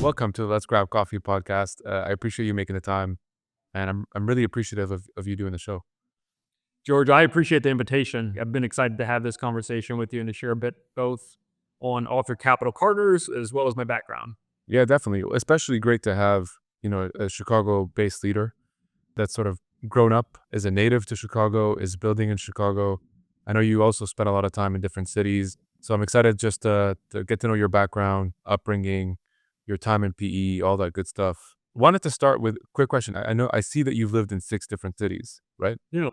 Welcome to the Let's Grab Coffee podcast. I appreciate you making the time, and I'm really appreciative of you doing the show. George, I appreciate the invitation. I've been excited to have this conversation with you and to share a bit both on Author Capital Partners as well as my background. Yeah, definitely. Especially great to have, a Chicago-based leader that's sort of grown up as a native to Chicago, is building in Chicago. I know you also spent a lot of time in different cities, so I'm excited just to get to know your background, upbringing, your time in PE, all that good stuff. Wanted to start with a quick question. I see that you've lived in 6 different cities, right? You know,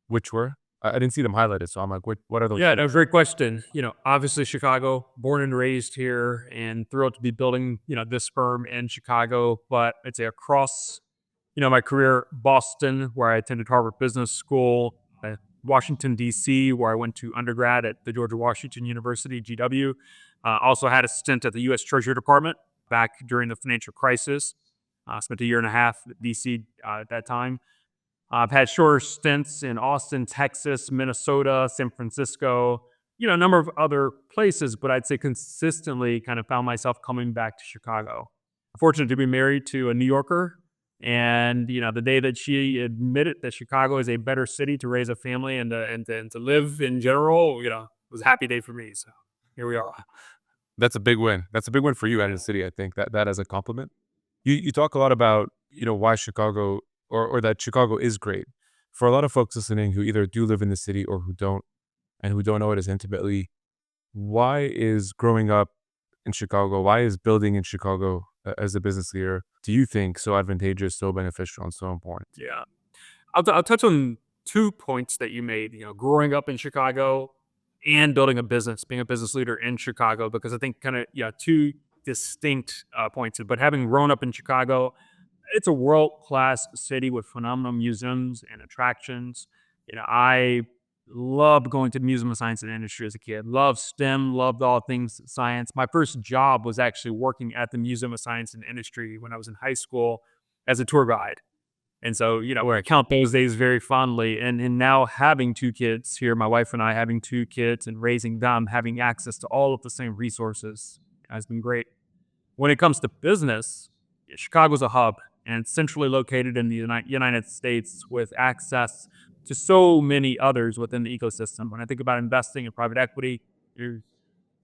Which were? I didn't see them highlighted, so I'm like, what are those yeah, cities? no, great question. Obviously Chicago, born and raised here, and thrilled to be building, this firm in Chicago. But I'd say across, my career, Boston, where I attended Harvard Business School, Washington, D.C., where I went to undergrad at the George Washington University, GW. Also had a stint at the U.S. Treasury Department back during the financial crisis. Spent a year and a half at D.C. At that time. I've had shorter stints in Austin, Texas, Minnesota, San Francisco, a number of other places, but I'd say consistently kind of found myself coming back to Chicago. I'm fortunate to be married to a New Yorker. And, the day that she admitted that Chicago is a better city to raise a family and to live in general, it was a happy day for me. So here we are. That's a big win. That's a big win for you and the city, I think, that as a compliment. You talk a lot about, why Chicago or that Chicago is great. For a lot of folks listening who either do live in the city or who don't, and who don't know it as intimately, why is growing up in Chicago, why is building in Chicago as a business leader, do you think so advantageous, so beneficial, and so important? Yeah. I'll touch on 2 points that you made, growing up in Chicago and building a business, being a business leader in Chicago, because I think kind of, yeah, 2 distinct points. But having grown up in Chicago, it's a world-class city with phenomenal museums and attractions. I loved going to the Museum of Science and Industry as a kid. Loved STEM, loved all things science. My first job was actually working at the Museum of Science and Industry when I was in high school as a tour guide. And so, I count those days very fondly. And now having 2 kids here, my wife and I having 2 kids and raising them, having access to all of the same resources has been great. When it comes to business, Chicago's a hub and it's centrally located in the United States with access to so many others within the ecosystem. When I think about investing in private equity,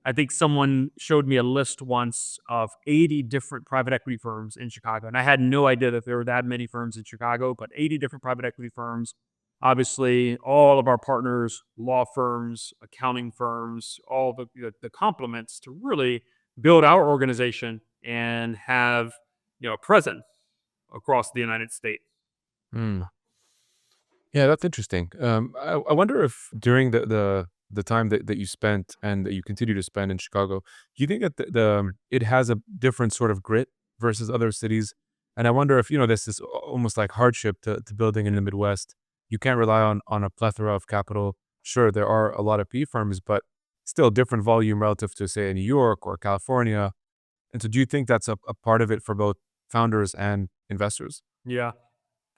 I think someone showed me a list once of 80 different private equity firms in Chicago. And I had no idea that there were that many firms in Chicago, but 80 different private equity firms. Obviously, all of our partners, law firms, accounting firms, all the complements to really build our organization and have a presence across the United States. Hmm. Yeah, that's interesting. I wonder if during the time that you spent and that you continue to spend in Chicago, do you think that it has a different sort of grit versus other cities? And I wonder if, this is almost like hardship to building in the Midwest. You can't rely on a plethora of capital. Sure, there are a lot of PE firms, but still different volume relative to, say, New York or California. And so do you think that's a part of it for both founders and investors? Yeah.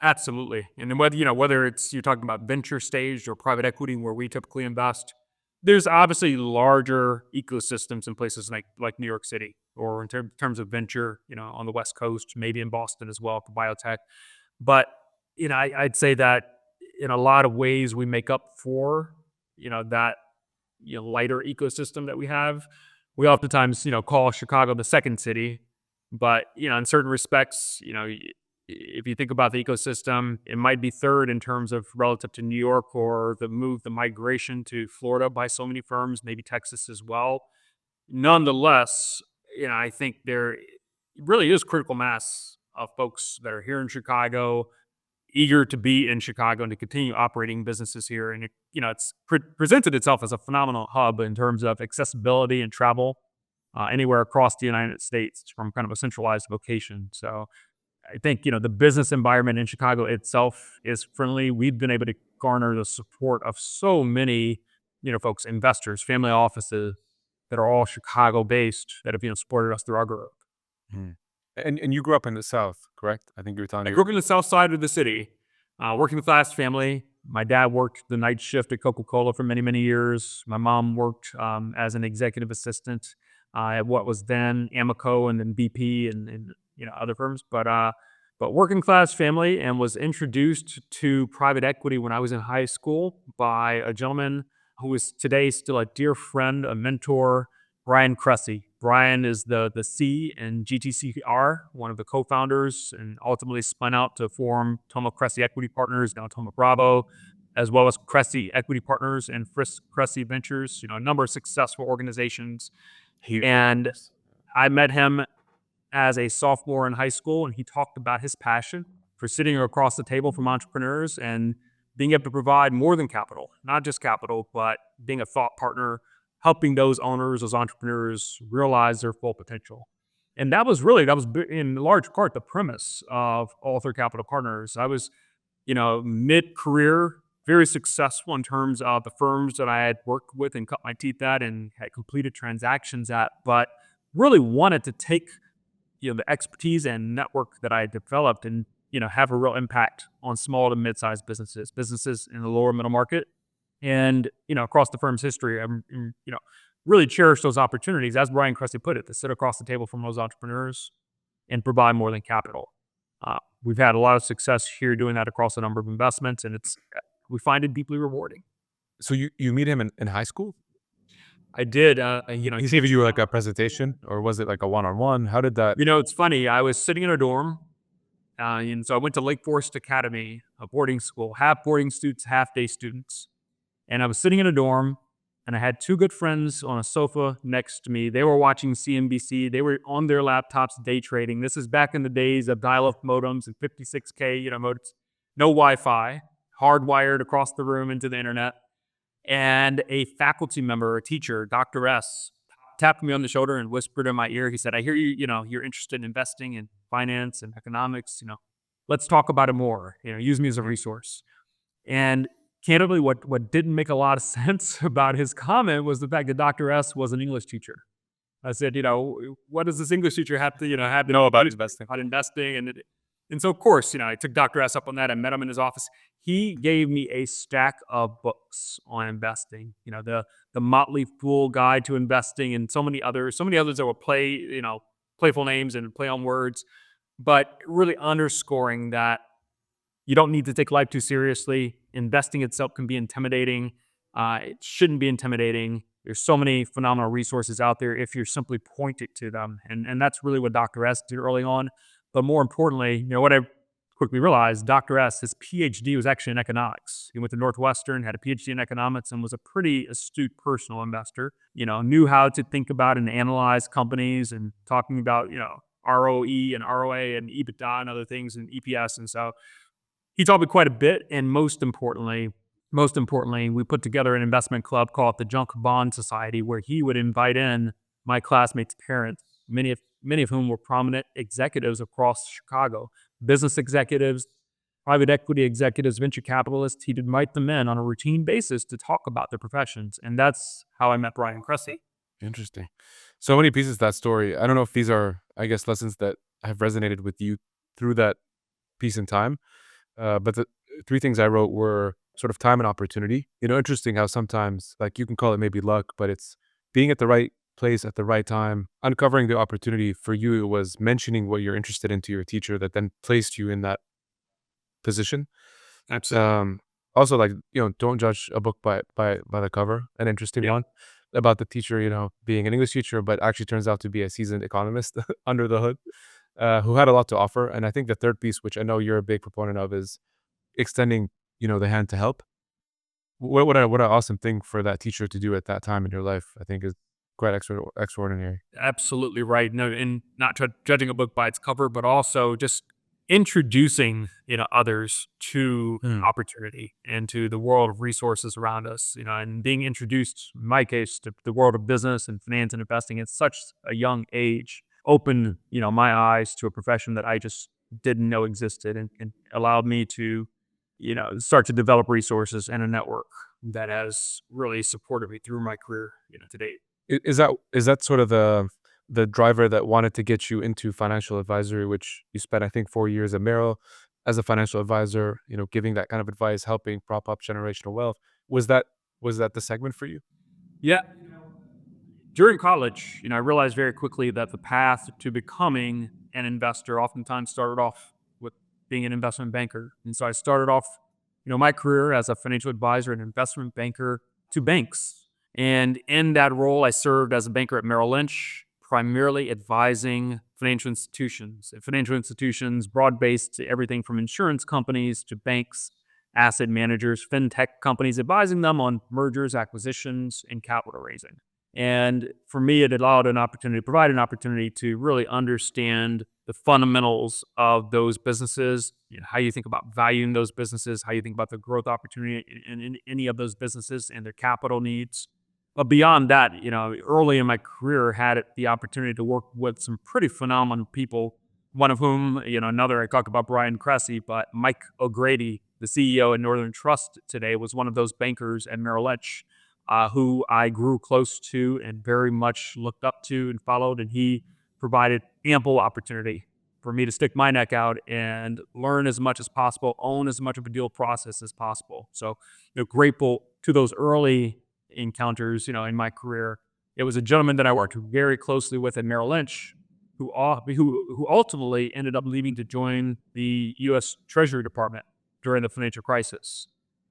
Absolutely. And then whether it's you're talking about venture stage or private equity where we typically invest, there's obviously larger ecosystems in places like New York City or in terms of venture, on the West Coast, maybe in Boston as well for biotech. But, I'd say that in a lot of ways we make up for, that, lighter ecosystem that we have. We oftentimes, call Chicago the second city, but, in certain respects, if you think about the ecosystem, it might be third in terms of relative to New York or the migration to Florida by so many firms, maybe Texas as well. Nonetheless, I think there really is critical mass of folks that are here in Chicago, eager to be in Chicago and to continue operating businesses here. And it's presented itself as a phenomenal hub in terms of accessibility and travel anywhere across the United States from kind of a centralized location. So I think, the business environment in Chicago itself is friendly. We've been able to garner the support of so many, folks, investors, family offices that are all Chicago based that have, supported us through our growth. Hmm. And you grew up in the South, correct? I think you were telling I me. grew up in the south side of the city, working class family. My dad worked the night shift at Coca-Cola for many, many years. My mom worked as an executive assistant. at what was then Amoco and then BP and other firms. But working class family, and was introduced to private equity when I was in high school by a gentleman who is today still a dear friend, a mentor, Brian Cressy. Brian is the C in GTCR, one of the co-founders, and ultimately spun out to form Tomo Cressy Equity Partners, now Tomo Bravo, as well as Cressy Equity Partners and Frisk Cressy Ventures, a number of successful organizations. He, And I met him as a sophomore in high school, and he talked about his passion for sitting across the table from entrepreneurs and being able to provide more than capital, not just capital, but being a thought partner, helping those owners, those entrepreneurs realize their full potential. And that was in large part the premise of Author Capital Partners. I was, mid-career, very successful in terms of the firms that I had worked with and cut my teeth at and had completed transactions at, but really wanted to take the expertise and network that I developed and have a real impact on small to mid-sized businesses in the lower middle market, and across the firm's history. I'm really cherish those opportunities, as Brian Cressy put it, to sit across the table from those entrepreneurs and provide more than capital. We've had a lot of success here doing that across a number of investments, and we find it deeply rewarding. so you meet him in high school? I did. He gave you like a presentation, or was it like a one-on-one? How did that? It's funny. I was sitting in a dorm, and so I went to Lake Forest Academy, a boarding school, half boarding students, half day students. And I was sitting in a dorm, and I had two good friends on a sofa next to me. They were watching CNBC. They were on their laptops day trading. This is back in the days of dial-up modems and 56K, modems. No Wi-Fi, hardwired across the room into the internet. And a faculty member, a teacher, Dr. S, tapped me on the shoulder and whispered in my ear. He said, "I hear you, you're interested in investing in finance and economics. Let's talk about it more. Use me as a resource." And candidly, what didn't make a lot of sense about his comment was the fact that Dr. S was an English teacher. I said, what does this English teacher have to know about investing? About investing, and so of course, I took Dr. S up on that. I met him in his office. He gave me a stack of books on investing. The Motley Fool Guide to Investing, and so many others that will playful names and play on words, but really underscoring that you don't need to take life too seriously. Investing itself can be intimidating. It shouldn't be intimidating. There's so many phenomenal resources out there if you're simply pointed to them. And that's really what Dr. S did early on. But more importantly, what I quickly realized, Dr. S, his PhD was actually in economics. He went to Northwestern, had a PhD in economics, and was a pretty astute personal investor. Knew how to think about and analyze companies, and talking about, ROE and ROA and EBITDA and other things, and EPS. And so he taught me quite a bit. And most importantly, we put together an investment club called the Junk Bond Society, where he would invite in my classmates' parents, many of whom were prominent executives across Chicago, business executives, private equity executives, venture capitalists. He'd invite them in on a routine basis to talk about their professions. And that's how I met Brian Cressy. Interesting. So many pieces to that story. I don't know if these are, I guess, lessons that have resonated with you through that piece in time. But the three things I wrote were sort of time and opportunity. Interesting how sometimes, like, you can call it maybe luck, but it's being at the right place at the right time, uncovering the opportunity. For you, it was mentioning what you're interested in to your teacher that then placed you in that position. Absolutely. Also, like, don't judge a book by the cover. An interesting one about the teacher, being an English teacher, but actually turns out to be a seasoned economist under the hood, who had a lot to offer. And I think the third piece, which I know you're a big proponent of, is extending, the hand to help. What an awesome thing for that teacher to do at that time in your life. I think is quite extraordinary. Absolutely right. No, and not judging a book by its cover, but also just introducing others to opportunity and to the world of resources around us. And being introduced, in my case, to the world of business and finance and investing at such a young age opened my eyes to a profession that I just didn't know existed, and allowed me to start to develop resources and a network that has really supported me through my career to date. Is that sort of the driver that wanted to get you into financial advisory, which you spent, I think, 4 years at Merrill as a financial advisor, giving that kind of advice, helping prop up generational wealth? Was that the segment for you? Yeah. during college, I realized very quickly that the path to becoming an investor oftentimes started off with being an investment banker. And so I started off, my career as a financial advisor and investment banker to banks. And in that role, I served as a banker at Merrill Lynch, primarily advising financial institutions. And financial institutions, broad-based, to everything from insurance companies to banks, asset managers, fintech companies, advising them on mergers, acquisitions, and capital raising. And for me, it allowed provide an opportunity to really understand the fundamentals of those businesses, how you think about valuing those businesses, how you think about the growth opportunity in any of those businesses and their capital needs. But beyond that, early in my career, had the opportunity to work with some pretty phenomenal people. One of whom, another, I talk about Brian Cressy, but Mike O'Grady, the CEO at Northern Trust today, was one of those bankers at Merrill Lynch who I grew close to and very much looked up to and followed. And he provided ample opportunity for me to stick my neck out and learn as much as possible, own as much of a deal process as possible. So, grateful to those early encounters, in my career. It was a gentleman that I worked very closely with at Merrill Lynch, who ultimately ended up leaving to join the U.S. Treasury Department during the financial crisis,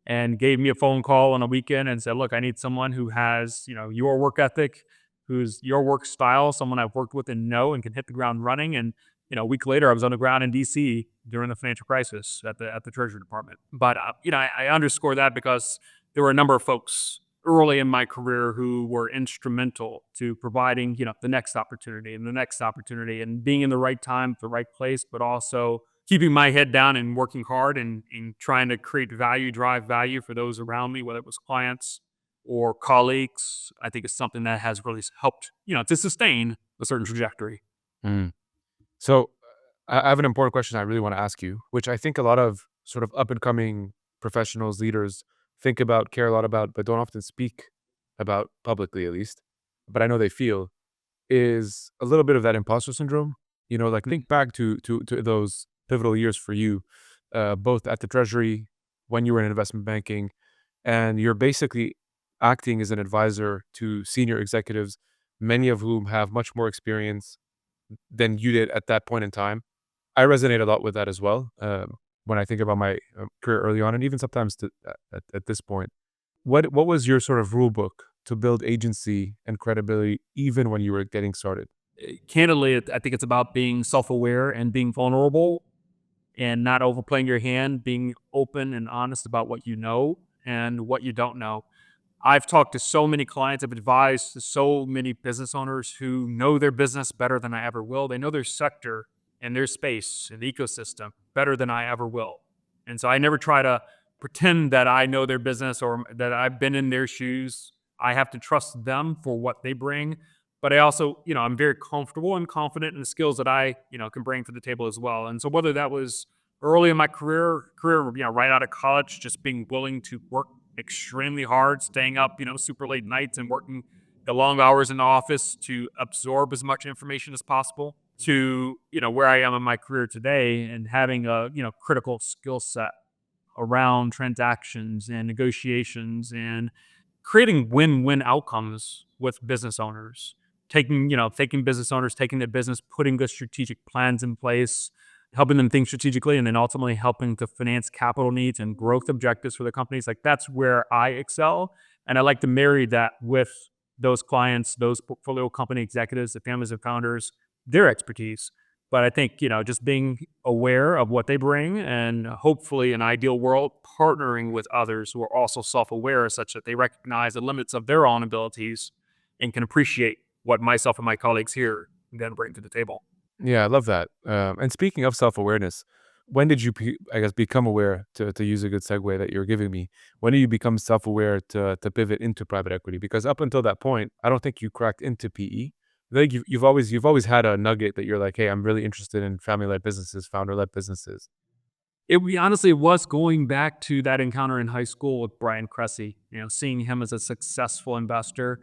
and gave me a phone call on a weekend and said, "Look, I need someone who has, your work ethic, who's your work style, someone I've worked with and know and can hit the ground running." And a week later, I was on the ground in D.C. during the financial crisis at the Treasury Department. But I underscore that because there were a number of folks early in my career who were instrumental to providing, the next opportunity and the next opportunity, and being in the right time, the right place, but also keeping my head down and working hard and trying to create value, drive value for those around me, whether it was clients or colleagues. I think it's something that has really helped, to sustain a certain trajectory. Mm. So I have an important question I really want to ask you, which I think a lot of sort of up and coming professionals, leaders think about, care a lot about, but don't often speak about publicly, at least. But I know they feel is a little bit of that imposter syndrome. Like think back to those pivotal years for you, both at the Treasury, when you were in investment banking, and you're basically acting as an advisor to senior executives, many of whom have much more experience than you did at that point in time. I resonate a lot with that as well. When I think about my career early on, and even sometimes at this point, what was your sort of rule book to build agency and credibility, even when you were getting started? Candidly, I think it's about being self-aware and being vulnerable and not overplaying your hand, being open and honest about what you know and what you don't know. I've talked to so many clients, I've advised to so many business owners who know their business better than I ever will. They know their sector and their space and the ecosystem better than I ever will. And so I never try to pretend that I know their business or that I've been in their shoes. I have to trust them for what they bring. But I also, I'm very comfortable and confident in the skills that I, can bring to the table as well. And so whether that was early in my career, right out of college, just being willing to work extremely hard, staying up, super late nights and working the long hours in the office to absorb as much information as possible, to, where I am in my career today and having a, critical skill set around transactions and negotiations and creating win-win outcomes with business owners, taking business owners, taking their business, putting good strategic plans in place, helping them think strategically, and then ultimately helping to finance capital needs and growth objectives for the companies. Like, that's where I excel. And I like to marry that with those clients, those portfolio company executives, the families of founders, their expertise. But I think, just being aware of what they bring and hopefully in an ideal world, partnering with others who are also self-aware such that they recognize the limits of their own abilities and can appreciate what myself and my colleagues here then bring to the table. Yeah, I love that. And speaking of self-awareness, when did you, I guess, become aware, to use a good segue that you're giving me, when did you become self-aware to pivot into private equity? Because up until that point, I don't think you cracked into PE. I think you've always had a nugget that you're like, hey, I'm really interested in family-led businesses, founder-led businesses. We honestly was going back to that encounter in high school with Brian Cressy, seeing him as a successful investor.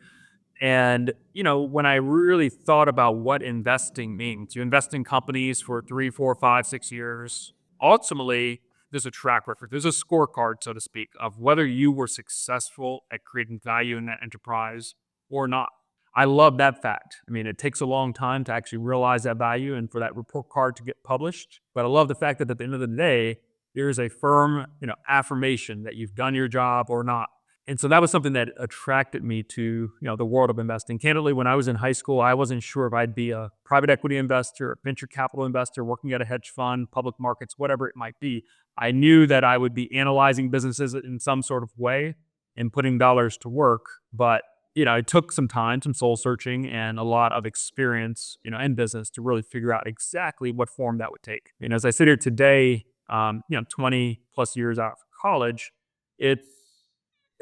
And, when I really thought about what investing means, you invest in companies for 3, 4, 5, 6 years. Ultimately, there's a track record, there's a scorecard, so to speak, of whether you were successful at creating value in that enterprise or not. I love that fact. I mean, it takes a long time to actually realize that value and for that report card to get published. But I love the fact that at the end of the day, there is a firm, affirmation that you've done your job or not. And so that was something that attracted me to, the world of investing. Candidly, when I was in high school, I wasn't sure if I'd be a private equity investor, a venture capital investor, working at a hedge fund, public markets, whatever it might be. I knew that I would be analyzing businesses in some sort of way and putting dollars to work. But, it took some time, some soul searching, and a lot of experience, in business to really figure out exactly what form that would take. And as I sit here today, 20 plus years out of college, it's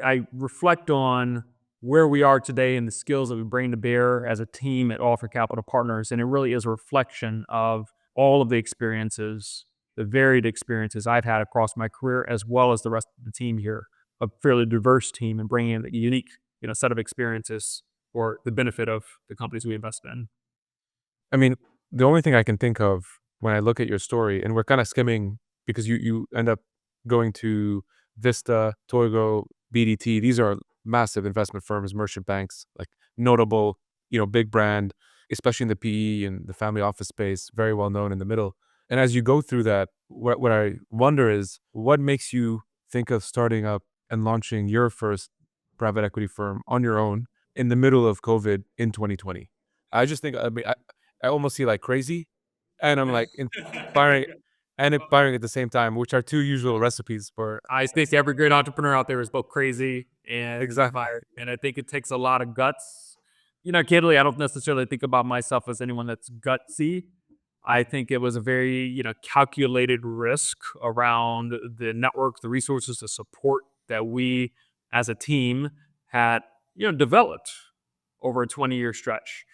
I reflect on where we are today and the skills that we bring to bear as a team at Alpha Capital Partners. And it really is a reflection of all of the experiences, the varied experiences I've had across my career, as well as the rest of the team here, a fairly diverse team, and bringing in a unique, set of experiences for the benefit of the companies we invest in. I mean, the only thing I can think of when I look at your story, and we're kind of skimming because you end up going to Vista, Toigo, BDT. These are massive investment firms, merchant banks, like notable, big brand, especially in the PE and the family office space, very well known in the middle. And as you go through that, what I wonder is what makes you think of starting up and launching your first private equity firm on your own in the middle of COVID in 2020? I just think, I almost see like crazy, and I'm like inspiring and inspiring at the same time, which are two usual recipes for I think every great entrepreneur out there is both crazy and exactly. inspired. And I think it takes a lot of guts. Candidly, I don't necessarily think about myself as anyone that's gutsy. I think it was a very, calculated risk around the network, the resources, the support that we as a team had, developed over a 20-year stretch.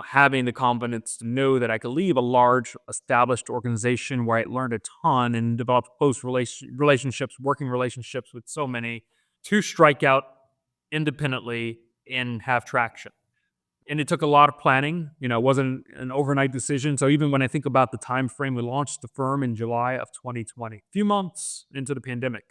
Having the confidence to know that I could leave a large established organization where I learned a ton and developed close relationships, working relationships with so many, to strike out independently and have traction. And it took a lot of planning. It wasn't an overnight decision. So even when I think about the time frame, we launched the firm in July of 2020, a few months into the pandemic.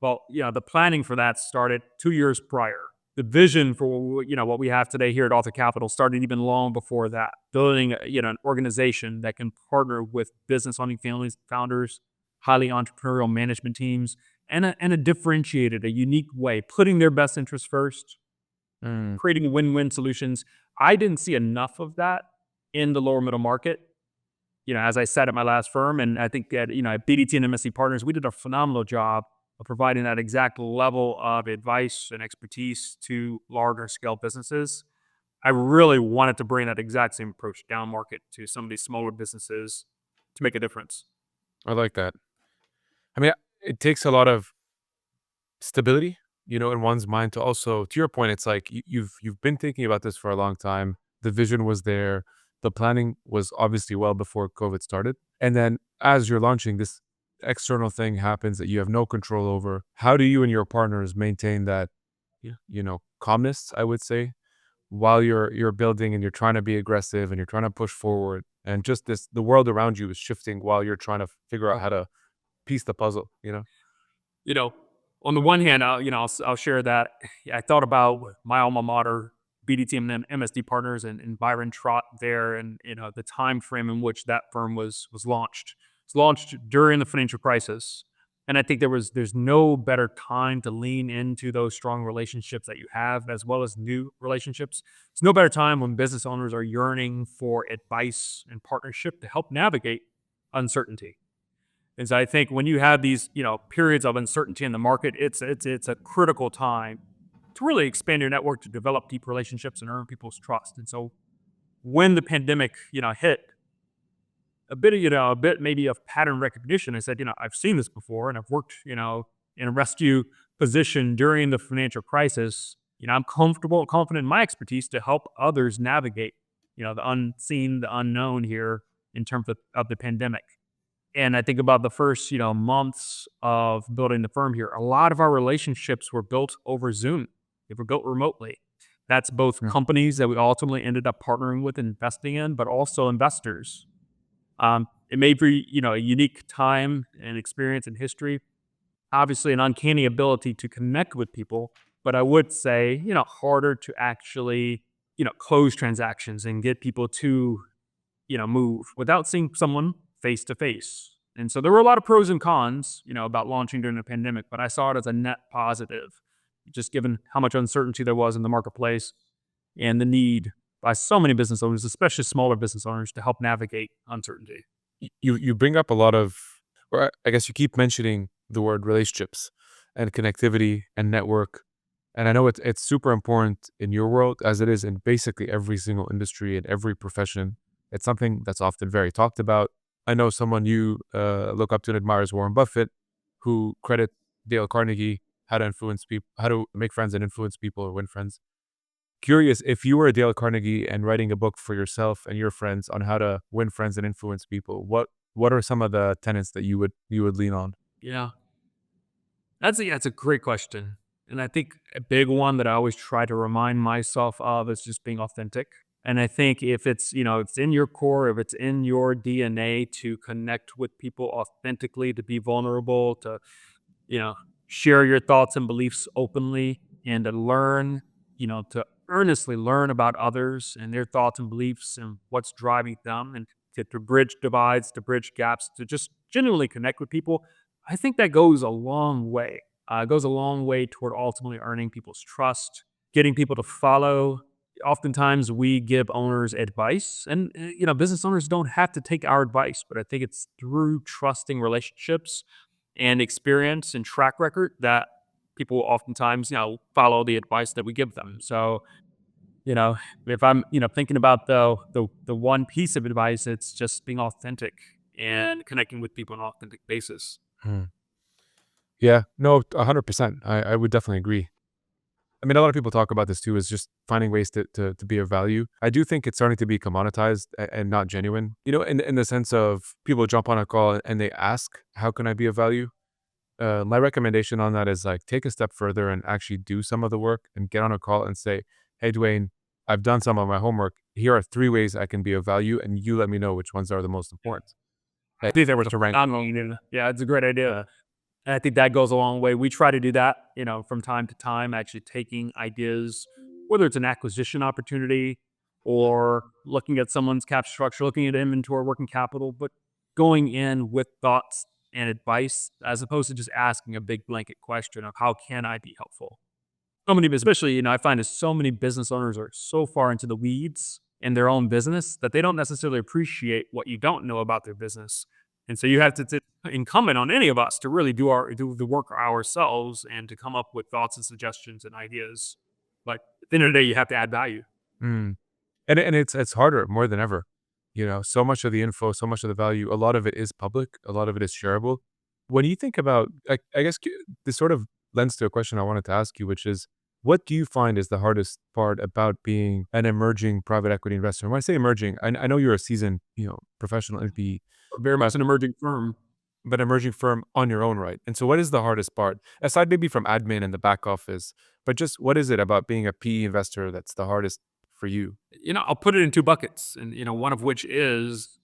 Well, the planning for that started 2 years prior. The vision for what we have today here at Alpha Capital started even long before that. Building an organization that can partner with business owning families, founders, highly entrepreneurial management teams, and a differentiated, a unique way, putting their best interests first, Mm, creating win-win solutions. I didn't see enough of that in the lower middle market. As I said at my last firm, and I think at BDT and MSC Partners, we did a phenomenal job of providing that exact level of advice and expertise to larger scale businesses. I really wanted to bring that exact same approach down market to some of these smaller businesses to make a difference. I like that. I mean, it takes a lot of stability, in one's mind to also, to your point, it's like you've been thinking about this for a long time. The vision was there. The planning was obviously well before COVID started. And then as you're launching, this external thing happens that you have no control over. How do you and your partners maintain that, calmness, I would say, while you're building and you're trying to be aggressive and you're trying to push forward, and just the world around you is shifting while you're trying to figure out how to piece the puzzle? you know, on the one hand, I'll share that I thought about my alma mater, BDT and MSD Partners, and Byron Trott there, and the time frame in which that firm was launched. It's launched during the financial crisis, and I think there's no better time to lean into those strong relationships that you have, as well as new relationships. It's no better time when business owners are yearning for advice and partnership to help navigate uncertainty. And so I think when you have these, periods of uncertainty in the market, it's a critical time to really expand your network, to develop deep relationships and earn people's trust. And so when the pandemic, hit, a bit maybe of pattern recognition, I said, I've seen this before, and I've worked, in a rescue position during the financial crisis. I'm comfortable, confident in my expertise to help others navigate, the unseen, the unknown here in terms of the pandemic. And I think about the first, months of building the firm here. A lot of our relationships were built over Zoom. They were built remotely. That's both Yeah. companies that we ultimately ended up partnering with, investing in, but also investors. It made for a unique time and experience in history. Obviously, an uncanny ability to connect with people, but I would say harder to actually close transactions and get people to, move without seeing someone face to face. And so there were a lot of pros and cons, about launching during the pandemic, but I saw it as a net positive, just given how much uncertainty there was in the marketplace and the need by so many business owners, especially smaller business owners, to help navigate uncertainty. You bring up a lot of, or I guess you keep mentioning the word relationships and connectivity and network. And I know it's super important in your world as it is in basically every single industry and every profession. It's something that's often very talked about. I know someone you look up to and admire is Warren Buffett, who credits Dale Carnegie how to influence people, how to make friends and influence people or win friends. Curious, if you were a Dale Carnegie and writing a book for yourself and your friends on how to win friends and influence people, what are some of the tenets that you would lean on? Yeah, that's a great question, and I think a big one that I always try to remind myself of is just being authentic. And I think if it's it's in your core, if it's in your DNA to connect with people authentically, to be vulnerable, to you know, share your thoughts and beliefs openly and to learn, to earnestly learn about others and their thoughts and beliefs and what's driving them and to bridge divides, to bridge gaps, to just genuinely connect with people. I think that goes a long way. It goes a long way toward ultimately earning people's trust, getting people to follow. Oftentimes we give owners advice and, business owners don't have to take our advice, but I think it's through trusting relationships and experience and track record that people will oftentimes, follow the advice that we give them. So, you know, if I'm, thinking about the one piece of advice, it's just being authentic and connecting with people on an authentic basis. Hmm. Yeah, no, 100%. I would definitely agree. I mean, a lot of people talk about this too, is just finding ways to be of value. I do think it's starting to be commoditized and not genuine, in the sense of people jump on a call and they ask, how can I be of value? My recommendation on that is like take a step further and actually do some of the work and get on a call and say, hey, Duane, I've done some of my homework. Here are 3 ways I can be of value, and you let me know which ones are the most important. I think that was To rank. phenomenal. Yeah, it's a great idea. And I think that goes a long way. We try to do that, from time to time, actually taking ideas, whether it's an acquisition opportunity or looking at someone's cap structure, looking at inventory, working capital, but going in with thoughts and advice as opposed to just asking a big blanket question of how can I be helpful? So many, especially, I find that so many business owners are so far into the weeds in their own business that they don't necessarily appreciate what you don't know about their business. And so you have to, incumbent on any of us to really do the work ourselves and to come up with thoughts and suggestions and ideas. But at the end of the day, you have to add value. Mm. And it's harder more than ever. So much of the info, so much of the value, a lot of it is public, a lot of it is shareable. When you think about, I guess this sort of lends to a question I wanted to ask you, which is, what do you find is the hardest part about being an emerging private equity investor? When I say emerging, I know you're a seasoned, professional NP, Very much an emerging firm. but emerging firm on your own right. And so what is the hardest part? Aside maybe from admin and the back office, but just what is it about being a PE investor that's the hardest for you? I'll put it in two buckets. And, one of which is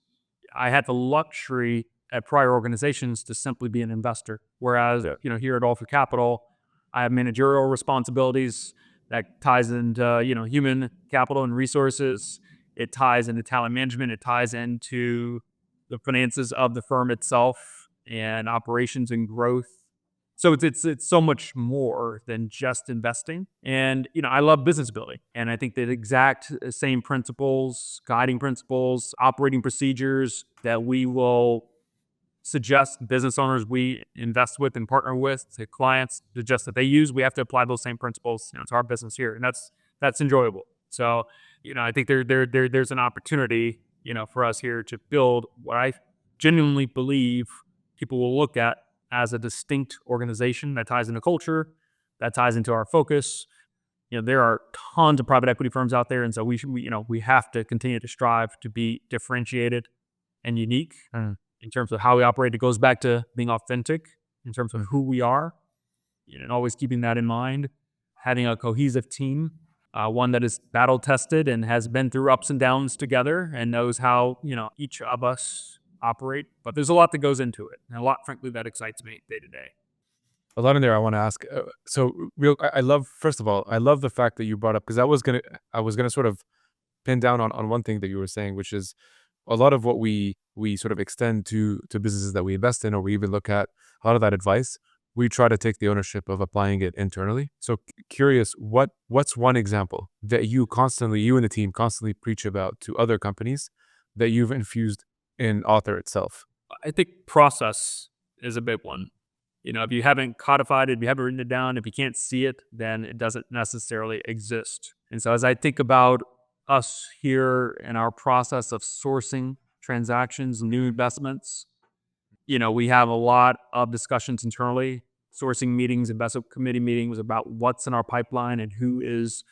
I had the luxury at prior organizations to simply be an investor. Whereas, Yeah. Here at Alpha Capital, I have managerial responsibilities that ties into, human capital and resources. It ties into talent management. It ties into the finances of the firm itself and operations and growth. So it's so much more than just investing. And I love business building, and I think that exact same principles, guiding principles, operating procedures that we will suggest business owners we invest with and partner with, to clients suggest that they use, we have to apply those same principles, to our business here, and that's enjoyable. So I think there's an opportunity, for us here to build what I genuinely believe people will look at as a distinct organization that ties into culture, that ties into our focus. There are tons of private equity firms out there, and so we have to continue to strive to be differentiated and unique in terms of how we operate. It goes back to being authentic in terms of who we are, and always keeping that in mind. Having a cohesive team, one that is battle tested and has been through ups and downs together and knows how each of us operate. But there's a lot that goes into it, and a lot, frankly, that excites me day to day. a lot in there I want to ask. So real, I love, first of all, I love the fact that you brought up, because I was gonna sort of pin down on one thing that you were saying, which is a lot of what we sort of extend to businesses that we invest in, or we even look at a lot of that advice. We try to take the ownership of applying it internally. So curious, what's one example that you and the team constantly preach about to other companies that you've infused in Author itself? I think process is a big one. If you haven't codified it, if you haven't written it down, if you can't see it, then it doesn't necessarily exist. And so as I think about us here and our process of sourcing transactions, new investments, we have a lot of discussions internally, sourcing meetings, investment committee meetings about what's in our pipeline and who is,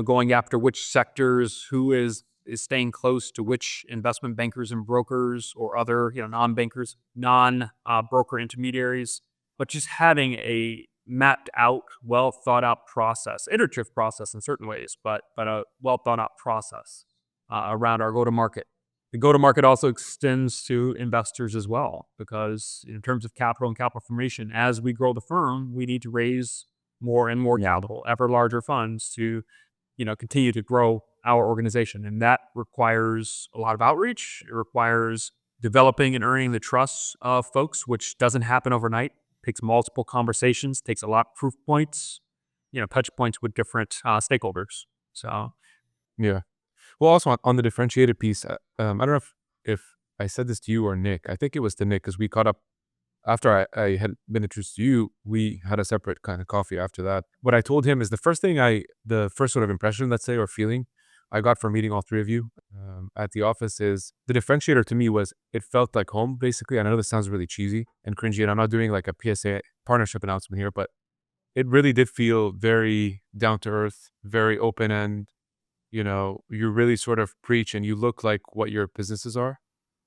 going after which sectors, who is staying close to which investment bankers and brokers or other, non-bankers, non-broker intermediaries, but just having a mapped out, well thought out process, iterative process in certain ways, but a well thought out process around our go to market. The go to market also extends to investors as well, because in terms of capital and capital formation, as we grow the firm, we need to raise more and more capital, ever larger funds to continue to grow our organization. And that requires a lot of outreach. It requires developing and earning the trust of folks, which doesn't happen overnight. Takes multiple conversations, takes a lot of proof points, touch points with different stakeholders. So Yeah. Well, also on the differentiated piece, I don't know if I said this to you or Nick. I think it was to Nick, because we caught up after I had been introduced to you. We had a separate kind of coffee after that. What I told him is the first sort of impression, let's say, or feeling I got from meeting all three of you at the office is the differentiator to me was it felt like home, basically. And I know this sounds really cheesy and cringy, and I'm not doing like a PSA partnership announcement here, but it really did feel very down to earth, very open end. You really sort of preach and you look like what your businesses are.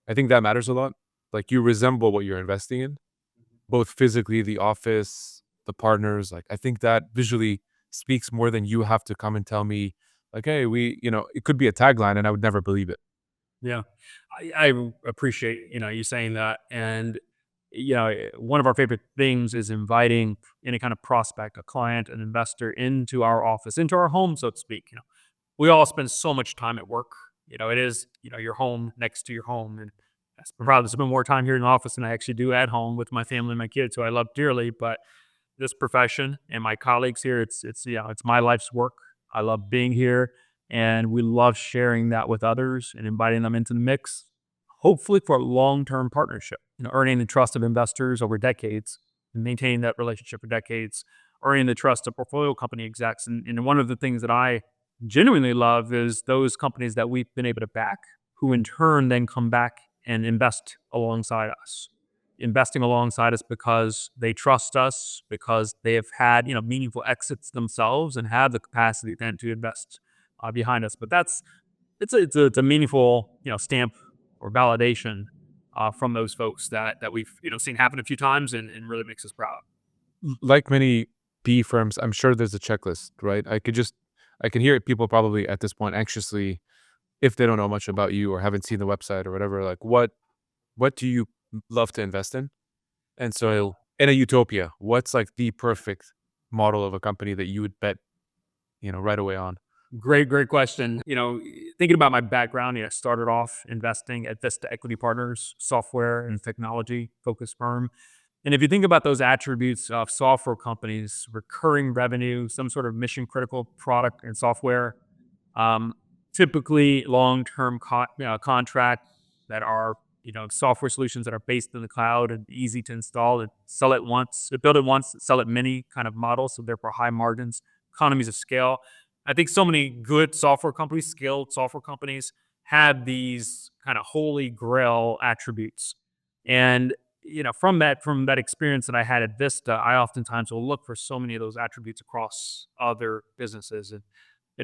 I think that matters a lot. Like you resemble what you're investing in, both physically, the office, the partners. Like I think that visually speaks more than you have to come and tell me, like, hey, it could be a tagline and I would never believe it. yeah, I appreciate you saying that. And one of our favorite things is inviting any kind of prospect, a client, an investor into our office, into our home, so to speak. We all spend so much time at work. It is, your home next to your home. And I probably spend more time here in the office than I actually do at home with my family and my kids, who I love dearly. But this profession and my colleagues here, it's my life's work. I love being here, and we love sharing that with others and inviting them into the mix, hopefully for a long-term partnership, earning the trust of investors over decades and maintaining that relationship for decades, earning the trust of portfolio company execs. And one of the things that I genuinely love is those companies that we've been able to back, who in turn then come back and invest alongside us. Investing alongside us because they trust us, because they have had meaningful exits themselves and have the capacity then to invest behind us. But it's a meaningful stamp or validation from those folks that we've seen happen a few times, and really makes us proud. Like many PE firms, I'm sure there's a checklist, right? I can hear people probably at this point anxiously, if they don't know much about you or haven't seen the website or whatever, like what do you love to invest in? And so in a utopia, what's like the perfect model of a company that you would bet, right away on? Great question. Thinking about my background, I started off investing at Vista Equity Partners, software and technology focused firm. And if you think about those attributes of software companies, recurring revenue, some sort of mission critical product and software, um, typically long-term contracts that are, software solutions that are based in the cloud and easy to install and sell it once, build it once, sell it many kind of model. So therefore high margins, economies of scale. I think so many good software companies, skilled software companies, have these kind of holy grail attributes. And from that experience that I had at Vista, I oftentimes will look for so many of those attributes across other businesses. And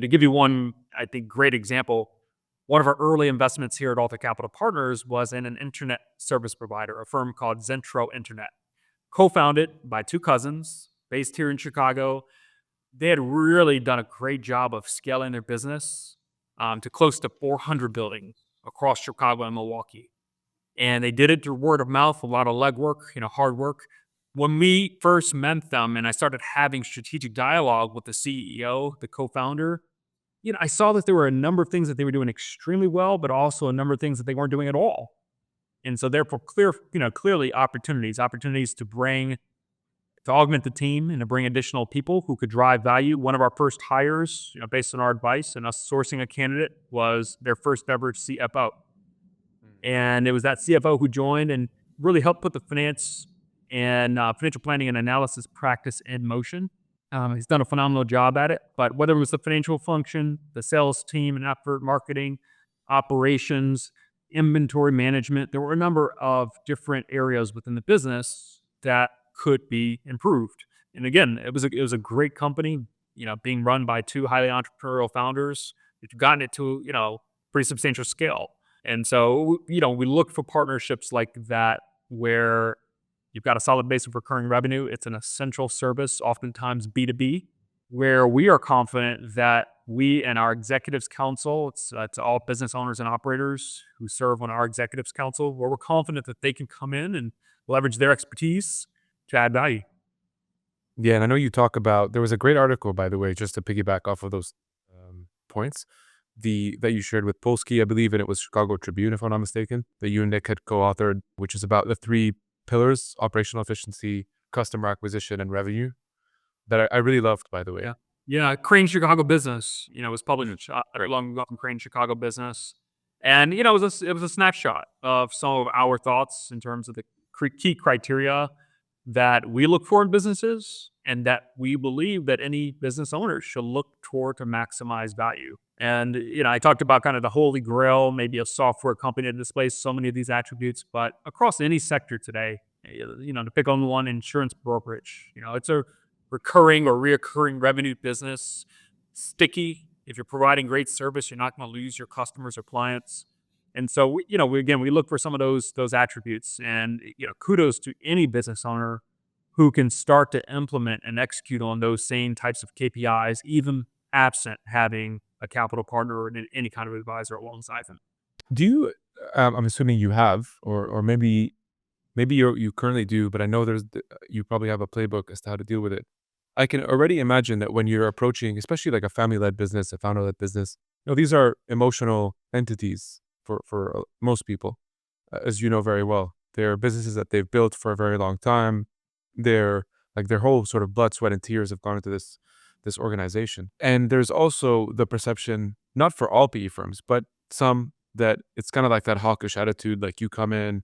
to give you one, I think, great example, one of our early investments here at Alta Capital Partners was in an internet service provider, a firm called Zentro Internet, co-founded by two cousins based here in Chicago. They had really done a great job of scaling their business to close to 400 buildings across Chicago and Milwaukee. And they did it through word of mouth, a lot of legwork, hard work. When we first met them and I started having strategic dialogue with the CEO, the co-founder, I saw that there were a number of things that they were doing extremely well, but also a number of things that they weren't doing at all. And so therefore clearly opportunities to augment the team and to bring additional people who could drive value. One of our first hires, based on our advice and us sourcing a candidate, was their first ever CFO. And it was that CFO who joined and really helped put the financial planning and analysis practice in motion. He's done a phenomenal job at it. But whether it was the financial function, the sales team and effort, marketing, operations, inventory management, there were a number of different areas within the business that could be improved. And again, it was a great company, being run by two highly entrepreneurial founders. It's gotten it to pretty substantial scale. And so, we look for partnerships like that where you've got a solid base of recurring revenue. It's an essential service, oftentimes B2B, where we are confident that we and our executives council, it's all business owners and operators who serve on our executives council, where we're confident that they can come in and leverage their expertise to add value. Yeah, and I know you talk about there was a great article, by the way, just to piggyback off of those points, that you shared with Polsky, I believe, and it was Chicago Tribune, if I'm not mistaken, that you and Nick had co-authored, which is about the three pillars: operational efficiency, customer acquisition, and revenue. That I really loved, by the way. Yeah. Yeah. Crane Chicago Business, was published not very long ago from Crane Chicago Business. And, it was a snapshot of some of our thoughts in terms of the key criteria that we look for in businesses and that we believe that any business owner should look toward to maximize value. And, I talked about kind of the holy grail, maybe a software company that displays so many of these attributes, but across any sector today, to pick on one, insurance brokerage, it's a recurring or reoccurring revenue business, sticky. If you're providing great service, you're not going to lose your customers or clients. And so, we look for some of those attributes. And kudos to any business owner who can start to implement and execute on those same types of KPIs, even absent having a capital partner or any kind of advisor alongside them. Do you? I'm assuming you have, or maybe you currently do, but I know you probably have a playbook as to how to deal with it. I can already imagine that when you're approaching, especially like a family-led business, a founder-led business, these are emotional entities for most people, as you know very well. They're businesses that they've built for a very long time. They're like their whole sort of blood, sweat, and tears have gone into this organization. And there's also the perception, not for all PE firms, but some, that it's kind of like that hawkish attitude. Like, you come in,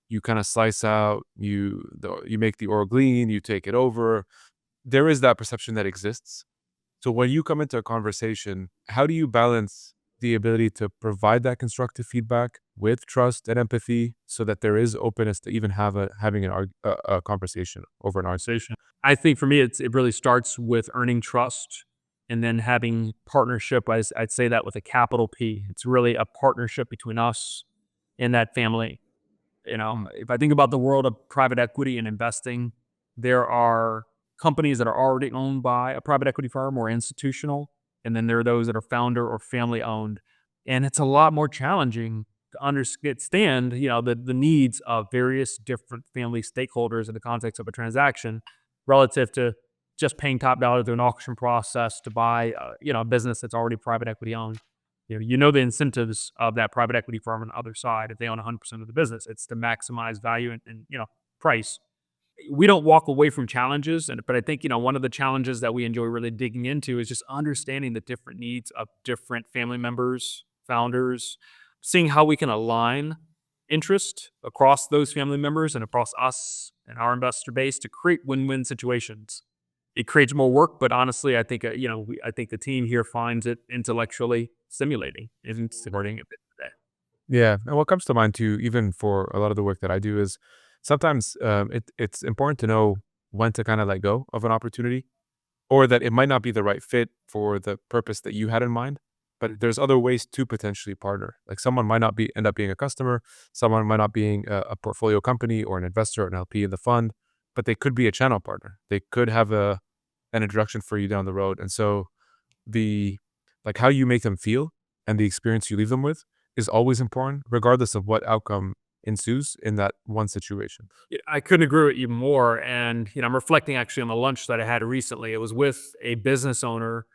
you kind of slice out, you make the org lean, you take it over. There is that perception that exists. So when you come into a conversation, how do you balance the ability to provide that constructive feedback with trust and empathy so that there is openness to even having a conversation over an argument? I think for me, it really starts with earning trust and then having partnership. I'd say that with a capital P. It's really a partnership between us and that family. If I think about the world of private equity and investing, there are companies that are already owned by a private equity firm or institutional, and then there are those that are founder or family owned. And it's a lot more challenging to understand, the needs of various different family stakeholders in the context of a transaction relative to just paying top dollar through an auction process to buy, a business that's already private equity owned. The incentives of that private equity firm on the other side, if they own 100% of the business, it's to maximize value and price. We don't walk away from challenges, but I think, one of the challenges that we enjoy really digging into is just understanding the different needs of different family members, founders, seeing how we can align interest across those family members and across us and our investor base to create win-win situations. It creates more work, but honestly, I think I think the team here finds it intellectually stimulating and supporting a bit today. Yeah, and what comes to mind too, even for a lot of the work that I do, is sometimes it's important to know when to kind of let go of an opportunity, or that it might not be the right fit for the purpose that you had in mind. But there's other ways to potentially partner. Like, someone might not end up being a customer, someone might not being a portfolio company or an investor or an LP in the fund, but they could be a channel partner. They could have an introduction for you down the road. And so the like how you make them feel and the experience you leave them with is always important, regardless of what outcome ensues in that one situation. I couldn't agree with you more. And, I'm reflecting actually on the lunch that I had recently. It was with a business owner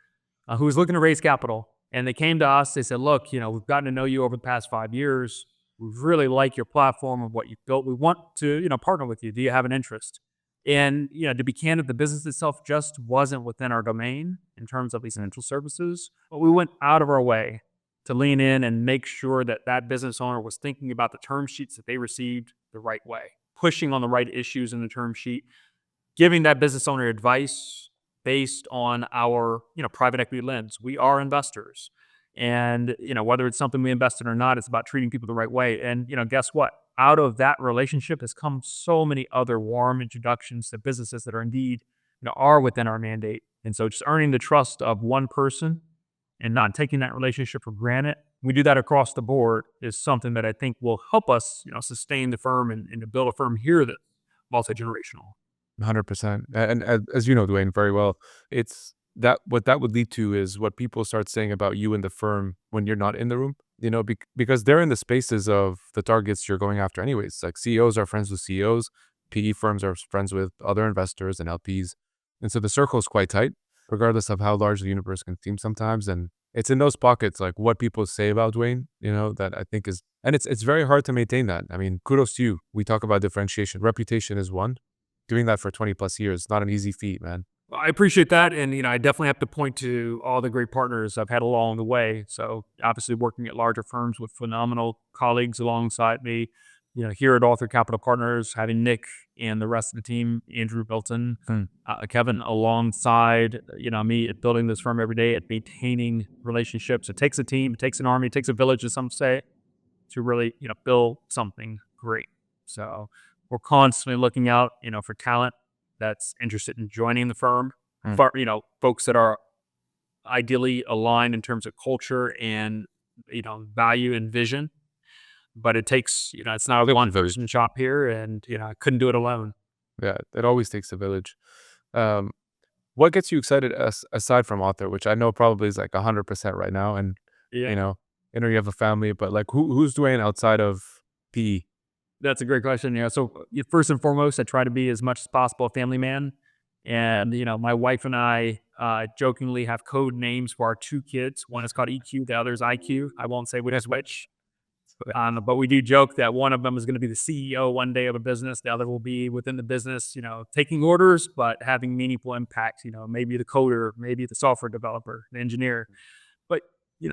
who was looking to raise capital. And they came to us. They said, look, we've gotten to know you over the past 5 years. We really like your platform and what you've built. We want to, partner with you. Do you have an interest? And, to be candid, the business itself just wasn't within our domain in terms of these financial services. But we went out of our way to lean in and make sure that that business owner was thinking about the term sheets that they received the right way, pushing on the right issues in the term sheet, giving that business owner advice based on our, private equity lens. We are investors. And, whether it's something we invest in or not, it's about treating people the right way. And, guess what? Out of that relationship has come so many other warm introductions to businesses that are indeed, are within our mandate. And so just earning the trust of one person and not taking that relationship for granted, we do that across the board, is something that I think will help us, sustain the firm and to build a firm here that's multi-generational. 100%. And as you know, Duane, very well, it's that what that would lead to is what people start saying about you and the firm when you're not in the room, because they're in the spaces of the targets you're going after anyways. Like CEOs are friends with CEOs, PE firms are friends with other investors and LPs. And so the circle is quite tight, regardless of how large the universe can seem sometimes. And it's in those pockets, like what people say about Duane, that I think is, and it's very hard to maintain that. I mean, kudos to you. We talk about differentiation. Reputation is one. Doing that for 20 plus years, not an easy feat, man. Well, I appreciate that. And, I definitely have to point to all the great partners I've had along the way. So obviously working at larger firms with phenomenal colleagues alongside me, here at Author Capital Partners, having Nick and the rest of the team, Andrew Milton, Kevin, alongside, me at building this firm every day, at maintaining relationships. It takes a team, it takes an army, it takes a village, as some say, to really, build something great. So we're constantly looking out, for talent that's interested in joining the firm, folks that are ideally aligned in terms of culture and, value and vision. But it takes, it's not only one person shop here, and, I couldn't do it alone. Yeah, it always takes a village. Um, what gets you excited aside from author, which I know probably is like 100% right now, and Yeah. I know you have a family, but like who's Duane outside of PE? That's a great question. So first and foremost, I try to be as much as possible a family man. And, my wife and I jokingly have code names for our two kids. One is called EQ, the other is IQ. I won't say which is which. But we do joke that one of them is going to be the CEO one day of a business. The other will be within the business, taking orders, but having meaningful impact. Maybe the coder, maybe the software developer, the engineer. But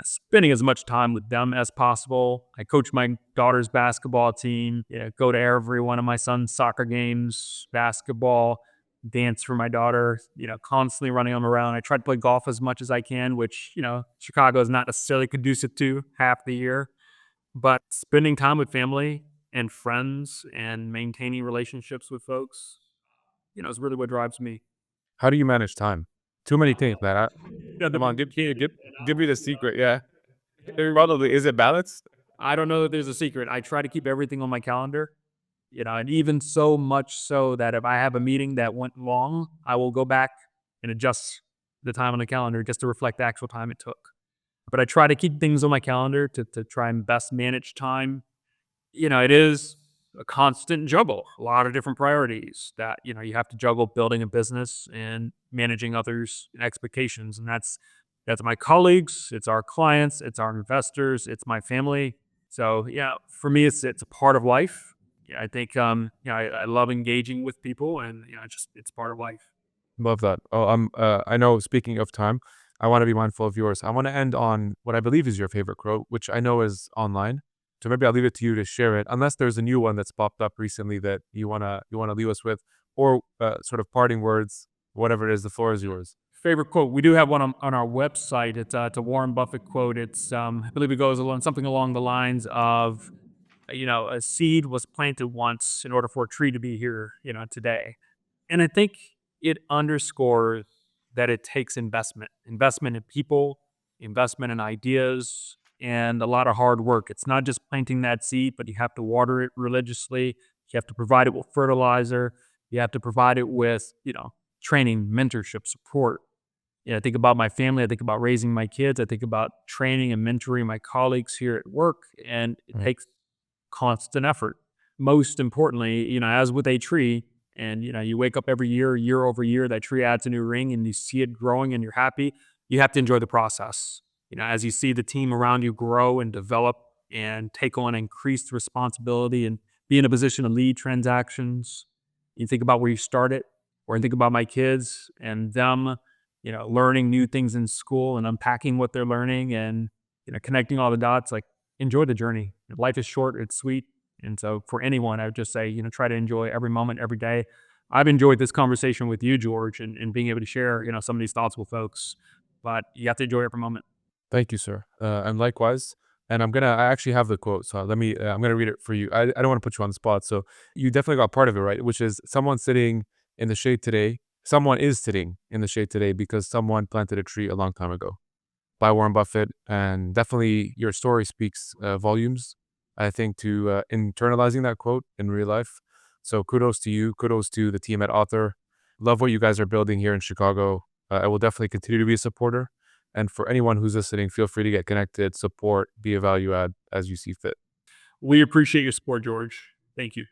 spending as much time with them as possible. I coach my daughter's basketball team, go to every one of my son's soccer games, basketball, dance for my daughter, constantly running them around. I try to play golf as much as I can, which, Chicago is not necessarily conducive to half the year. But spending time with family and friends and maintaining relationships with folks, is really what drives me. How do you manage time? Too many things, man. Yeah, Come on, give me the secret. Yeah, probably is it balanced? I don't know that there's a secret. I try to keep everything on my calendar, and even so much so that if I have a meeting that went long, I will go back and adjust the time on the calendar just to reflect the actual time it took. But I try to keep things on my calendar to try and best manage time. It is a constant juggle, a lot of different priorities that, you have to juggle building a business and managing others' expectations. And that's my colleagues, it's our clients, it's our investors, it's my family. So yeah, for me, it's a part of life. Yeah, I think I love engaging with people, and it's part of life. Love that. Oh, I know. Speaking of time, I want to be mindful of yours. I want to end on what I believe is your favorite quote, which I know is online. So maybe I'll leave it to you to share it, unless there's a new one that's popped up recently that you wanna leave us with, or sort of parting words, whatever it is. The floor is yours. Favorite quote. We do have one on our website. It's a Warren Buffett quote. I believe it goes along something along the lines of, a seed was planted once in order for a tree to be here, today. And I think it underscores that it takes investment in people, investment in ideas, and a lot of hard work. It's not just planting that seed, but you have to water it religiously. You have to provide it with fertilizer. You have to provide it with, training, mentorship, support. I think about my family. I think about raising my kids. I think about training and mentoring my colleagues here at work. And it takes constant effort. most importantly, as with a tree, and you wake up every year, year over year, that tree adds a new ring, and you see it growing, and you're happy. You have to enjoy the process. As you see the team around you grow and develop and take on increased responsibility and be in a position to lead transactions. You think about where you started, or I think about my kids and them, learning new things in school and unpacking what they're learning and connecting all the dots. Like, enjoy the journey. Life is short, it's sweet, and so for anyone, I would just say, try to enjoy every moment, every day. I've enjoyed this conversation with you, George, and being able to share, some of these thoughts with folks. But you have to enjoy every moment. Thank you, sir. And likewise. And I actually have the quote, so I'm gonna read it for you. I don't want to put you on the spot. So you definitely got part of it right, which is someone is sitting in the shade today because someone planted a tree a long time ago, by Warren Buffett. And definitely your story speaks volumes, I think, to internalizing that quote in real life. So kudos to you. Kudos to the team at Author. Love what you guys are building here in Chicago. I will definitely continue to be a supporter. And for anyone who's listening, feel free to get connected, support, be a value add as you see fit. We appreciate your support, George. Thank you.